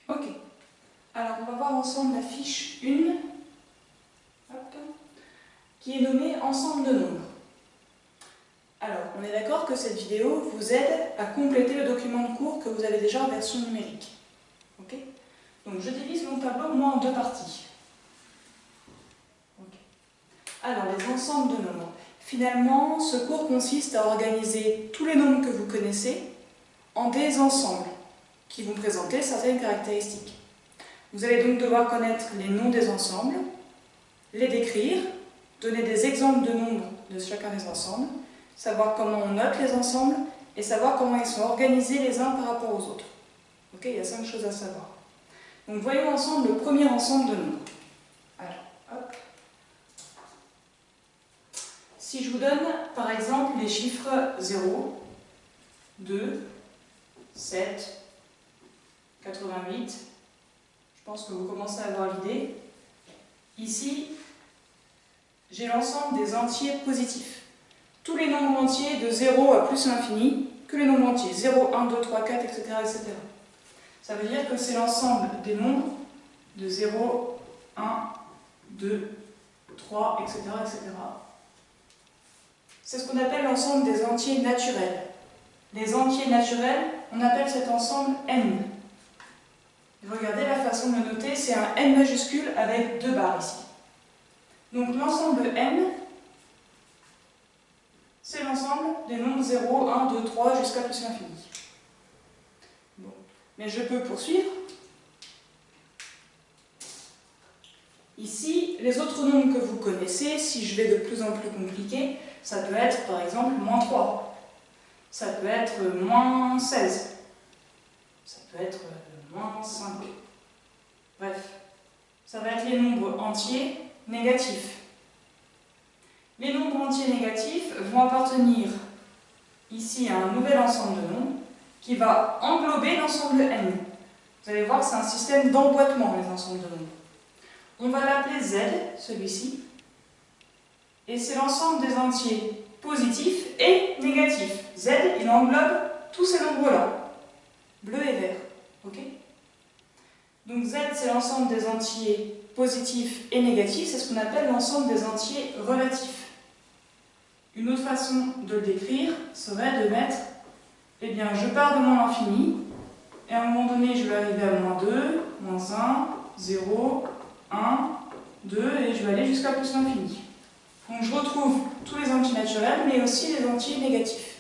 Ok. Alors, on va voir ensemble la fiche 1, qui est nommée ensemble de nombres. Alors, on est d'accord que cette vidéo vous aide à compléter le document de cours que vous avez déjà en version numérique. Ok. Donc, je divise mon tableau, moi, en deux parties. Okay. Alors, les ensembles de nombres. Finalement, ce cours consiste à organiser tous les nombres que vous connaissez en des ensembles qui vont présenter certaines caractéristiques. Vous allez donc devoir connaître les noms des ensembles, les décrire, donner des exemples de nombres de chacun des ensembles, savoir comment on note les ensembles et savoir comment ils sont organisés les uns par rapport aux autres. Ok, il y a 5 choses à savoir. Donc voyons ensemble le premier ensemble de nombres. Alors, hop. Si je vous donne par exemple les chiffres 0, 2, 7, 88, je pense que vous commencez à avoir l'idée. Ici, j'ai l'ensemble des entiers positifs. Tous les nombres entiers de 0 à plus l'infini, que les nombres entiers, 0, 1, 2, 3, 4, etc. etc. Ça veut dire que c'est l'ensemble des nombres de 0, 1, 2, 3, etc. etc. C'est ce qu'on appelle l'ensemble des entiers naturels. Les entiers naturels, on appelle cet ensemble n. Regardez la façon de le noter, c'est un n majuscule avec 2 barres ici. Donc l'ensemble n, c'est l'ensemble des nombres 0, 1, 2, 3 jusqu'à plus l'infini. Bon. Mais je peux poursuivre. Ici, les autres nombres que vous connaissez, si je vais de plus en plus compliqué, ça peut être par exemple moins 3. Ça peut être moins 16. Ça peut être moins 5. Bref, ça va être les nombres entiers négatifs. Les nombres entiers négatifs vont appartenir ici à un nouvel ensemble de nombres qui va englober l'ensemble n. Vous allez voir que c'est un système d'emboîtement, les ensembles de nombres. On va l'appeler z, celui-ci, et c'est l'ensemble des entiers positifs et négatifs. Z, il englobe tous ces nombres-là, bleu et vert. Ok ? Donc z, c'est l'ensemble des entiers positifs et négatifs, c'est ce qu'on appelle l'ensemble des entiers relatifs. Une autre façon de le décrire serait de mettre, eh bien, je pars de moins l'infini, et à un moment donné, je vais arriver à moins 2, moins 1, 0, 1, 2, et je vais aller jusqu'à plus l'infini. Donc je retrouve tous les entiers naturels, mais aussi les entiers négatifs.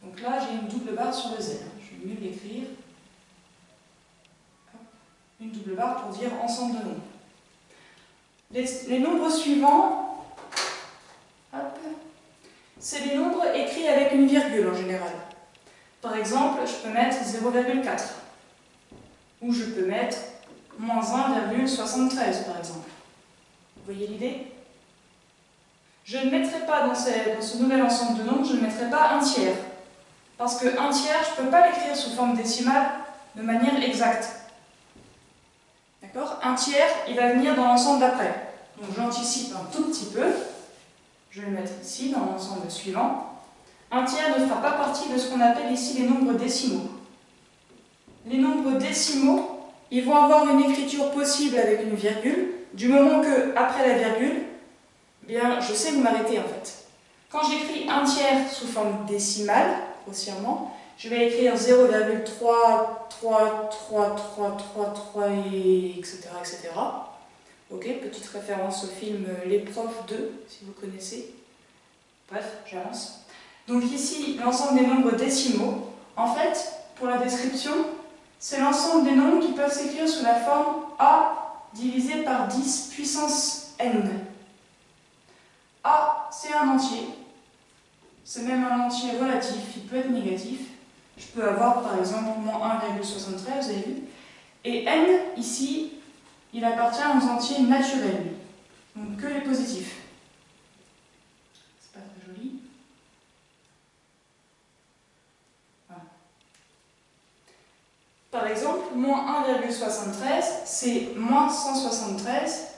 Donc là, j'ai une double barre sur le z. Je vais mieux l'écrire. Une double barre pour dire ensemble de nombres. Les nombres suivants, c'est les nombres écrits avec une virgule en général. Par exemple, je peux mettre 0,4. Ou je peux mettre moins 1,73 par exemple. Vous voyez l'idée? Je ne mettrai pas dans ce nouvel ensemble de nombres, je ne mettrai pas un tiers. Parce que un tiers, je ne peux pas l'écrire sous forme décimale de manière exacte. D'accord? Un tiers, il va venir dans l'ensemble d'après. Donc j'anticipe un tout petit peu. Je vais le mettre ici, dans l'ensemble suivant. Un tiers ne fera pas partie de ce qu'on appelle ici les nombres décimaux. Les nombres décimaux, ils vont avoir une écriture possible avec une virgule, du moment que, après la virgule, bien, je sais où m'arrêter en fait. Quand j'écris un tiers sous forme décimale, grossièrement, je vais écrire 0,3333333 etc. etc. Ok, petite référence au film Les Profs 2, si vous connaissez. Bref, j'avance. Donc ici, l'ensemble des nombres décimaux, en fait, pour la description, c'est l'ensemble des nombres qui peuvent s'écrire sous la forme A divisé par 10 puissance n. A, c'est un entier. C'est même un entier relatif, il peut être négatif. Je peux avoir par exemple moins 1,73, vous avez vu. Et n, ici, il appartient aux entiers naturels, donc que les positifs. C'est pas très joli. Voilà. Par exemple, moins 1,73, c'est moins 173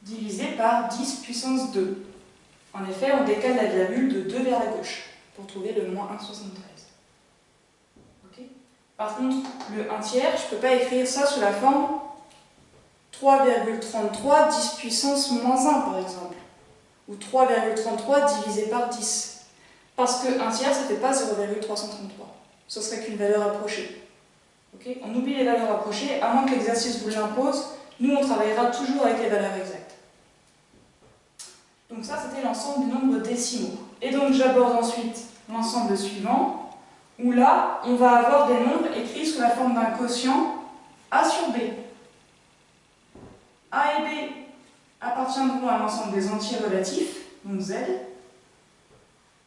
divisé par 10 puissance 2. En effet, on décale la virgule de 2 vers la gauche pour trouver le moins 1,73. Ok ? Par contre, le 1 tiers, je ne peux pas écrire ça sous la forme 3,33 10 puissance moins 1, par exemple. Ou 3,33 divisé par 10. Parce que 1 tiers, ça ne fait pas 0,333. Ce serait qu'une valeur approchée. Okay, on oublie les valeurs approchées, à moins que l'exercice vous l'impose. Nous, on travaillera toujours avec les valeurs exactes. Donc ça, c'était l'ensemble des nombres décimaux. Et donc, j'aborde ensuite l'ensemble suivant, où là, on va avoir des nombres écrits sous la forme d'un quotient A sur B. A et B appartiendront à l'ensemble des entiers relatifs, donc Z,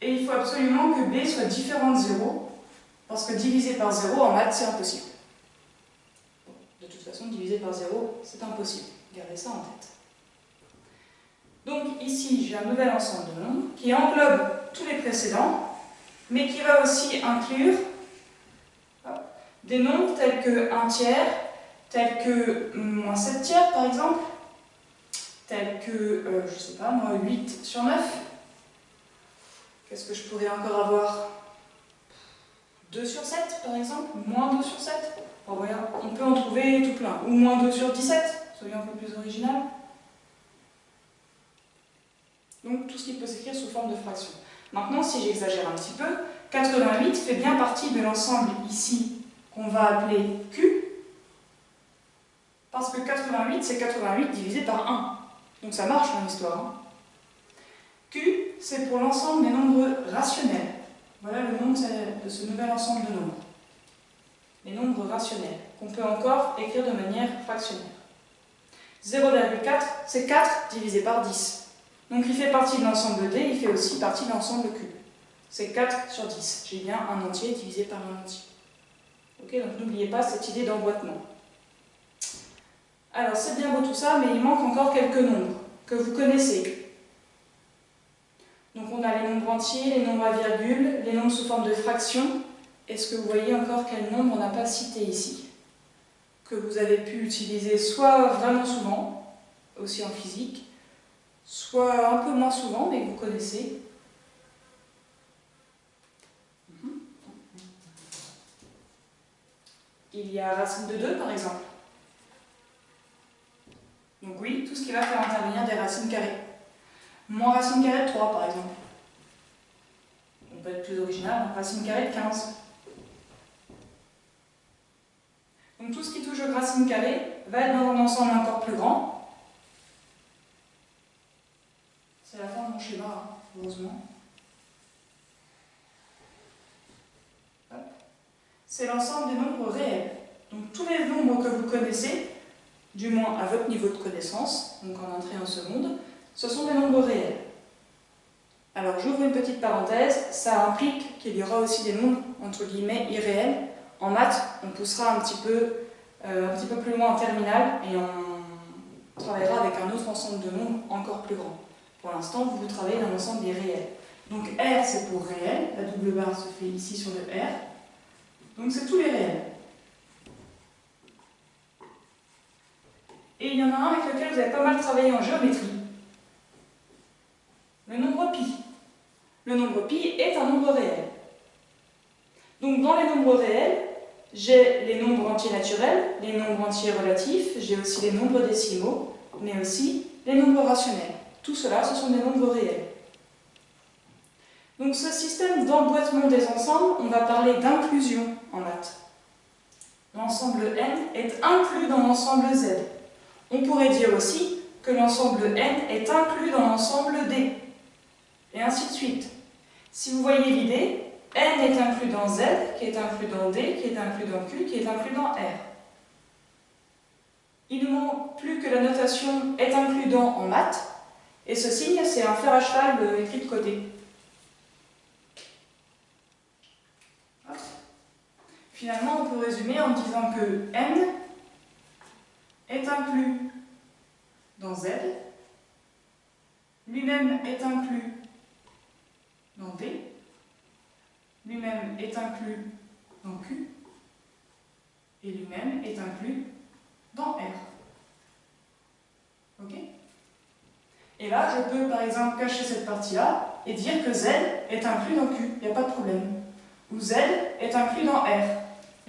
et il faut absolument que B soit différent de 0, parce que diviser par 0 en maths, c'est impossible. De toute façon, diviser par 0, c'est impossible. Gardez ça en tête. Donc ici, j'ai un nouvel ensemble de nombres qui englobe tous les précédents, mais qui va aussi inclure des nombres tels que 1 tiers, tels que moins 7 tiers par exemple, tels que, je sais pas, moi 8 sur 9. Qu'est-ce que je pourrais encore avoir? 2 sur 7 par exemple, moins 2 sur 7. Bon, voilà, on peut en trouver tout plein. Ou moins 2 sur 17, soyons un peu plus original. Donc tout ce qui peut s'écrire sous forme de fraction. Maintenant, si j'exagère un petit peu, 88 fait bien partie de l'ensemble ici qu'on va appeler Q, parce que 88, c'est 88 divisé par 1. Donc ça marche dans l'histoire. Hein. Q, c'est pour l'ensemble des nombres rationnels. Voilà le nom de ce nouvel ensemble de nombres. Les nombres rationnels, qu'on peut encore écrire de manière fractionnaire. 0,4, c'est 4 divisé par 10. Donc il fait partie de l'ensemble D, il fait aussi partie de l'ensemble Q. C'est 4 sur 10. J'ai bien un entier divisé par un entier. Ok, donc n'oubliez pas cette idée d'emboîtement. Alors c'est bien beau tout ça, mais il manque encore quelques nombres que vous connaissez. Donc on a les nombres entiers, les nombres à virgule, les nombres sous forme de fractions. Est-ce que vous voyez encore quel nombre on n'a pas cité ici? Que vous avez pu utiliser soit vraiment souvent, aussi en physique, soit un peu moins souvent, mais que vous connaissez. Il y a racine de 2 par exemple. Donc oui, tout ce qui va faire intervenir des racines carrées. Moins racine carrée de 3 par exemple. On peut être plus original, racine carrée de 15. Donc tout ce qui touche aux racines carrées va être dans un ensemble encore plus grand. C'est la fin de mon schéma, hein, heureusement. C'est l'ensemble des nombres réels. Donc tous les nombres que vous connaissez, du moins à votre niveau de connaissance, donc en entrée en seconde, ce sont des nombres réels. Alors j'ouvre une petite parenthèse, ça implique qu'il y aura aussi des nombres entre guillemets irréels. En maths, on poussera un petit peu plus loin en terminale et on travaillera avec un autre ensemble de nombres encore plus grand. Pour l'instant, vous travaillez dans l'ensemble des réels. Donc R, c'est pour réel, la double barre se fait ici sur le R. Donc c'est tous les réels. Et il y en a un avec lequel vous avez pas mal travaillé en géométrie. Le nombre pi. Le nombre pi est un nombre réel. Donc dans les nombres réels, j'ai les nombres entiers naturels, les nombres entiers relatifs, j'ai aussi les nombres décimaux, mais aussi les nombres rationnels. Tout cela, ce sont des nombres réels. Donc ce système d'emboîtement des ensembles, on va parler d'inclusion en maths. L'ensemble N est inclus dans l'ensemble Z. On pourrait dire aussi que l'ensemble N est inclus dans l'ensemble D. Et ainsi de suite. Si vous voyez l'idée, N est inclus dans Z, qui est inclus dans D, qui est inclus dans Q, qui est inclus dans R. Il ne manque plus que la notation est inclus dans en maths, et ce signe, c'est un fer à cheval écrit de côté. Hop. Finalement, on peut résumer en disant que N est inclus dans Z, lui-même est inclus dans D, lui-même est inclus dans Q, et lui-même est inclus dans R. Ok? Et là, je peux par exemple cacher cette partie-là et dire que Z est inclus dans Q, il n'y a pas de problème. Ou Z est inclus dans R.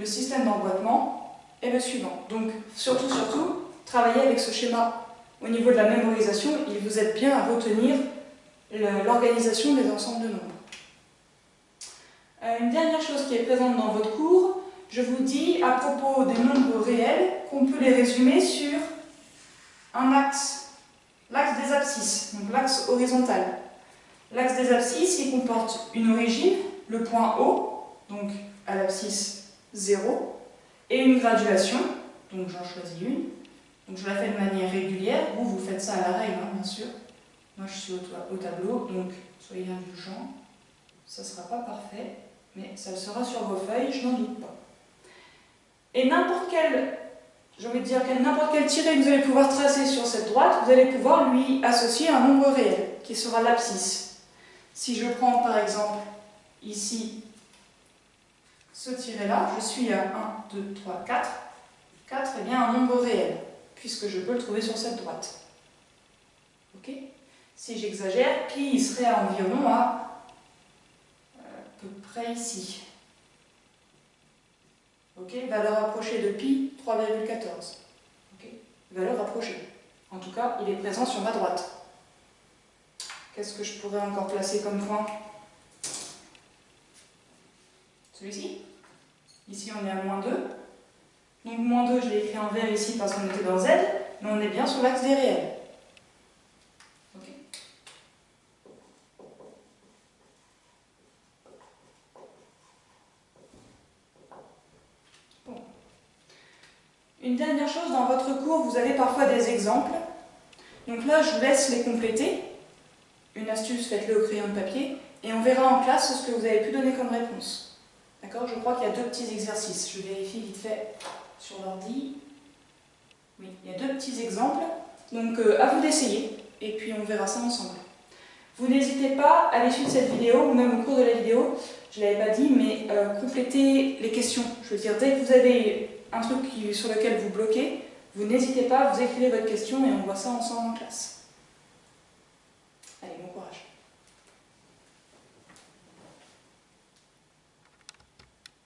le système d'emboîtement est le suivant. Donc, surtout, travaillez avec ce schéma au niveau de la mémorisation, il vous aide bien à retenir l'organisation des ensembles de nombres. Une dernière chose qui est présente dans votre cours, je vous dis à propos des nombres réels qu'on peut les résumer sur un axe, l'axe des abscisses, donc l'axe horizontal. L'axe des abscisses, il comporte une origine, le point O, donc à l'abscisse 0, et une graduation, donc j'en choisis une. Donc je la fais de manière régulière, vous faites ça à la règle, hein, bien sûr. Moi je suis au tableau, donc soyez indulgents. Ça ne sera pas parfait, mais ça le sera sur vos feuilles, je n'en doute pas. Et n'importe quel tiré que vous allez pouvoir tracer sur cette droite, vous allez pouvoir lui associer un nombre réel, qui sera l'abscisse. Si je prends par exemple ici ce tiré-là, je suis à 1, 2, 3, 4. 4 est bien un nombre réel, puisque je peux le trouver sur cette droite. Ok ? Si j'exagère, pi il serait environ à peu près ici. Ok ? Valeur approchée de pi, 3,14. Ok ? Valeur approchée. En tout cas, il est présent sur ma droite. Qu'est-ce que je pourrais encore placer comme point? Celui-ci. Ici, on est à -2. Donc, -2, je l'ai écrit en vert ici parce qu'on était dans Z, mais on est bien sur l'axe des réels. Ok. Bon. Une dernière chose, dans votre cours, vous avez parfois des exemples. Donc là, je vous laisse les compléter. Une astuce, faites-le au crayon de papier, et on verra en classe ce que vous avez pu donner comme réponse. D'accord? Je crois qu'il y a 2 petits exercices. Je vérifie vite fait sur l'ordi. Oui, il y a 2 petits exemples. Donc, à vous d'essayer, et puis on verra ça ensemble. Vous n'hésitez pas, à l'issue de cette vidéo, ou même au cours de la vidéo, je ne l'avais pas dit, mais complétez les questions. Je veux dire, dès que vous avez un truc sur lequel vous bloquez, vous n'hésitez pas, vous écrivez votre question et on voit ça ensemble en classe.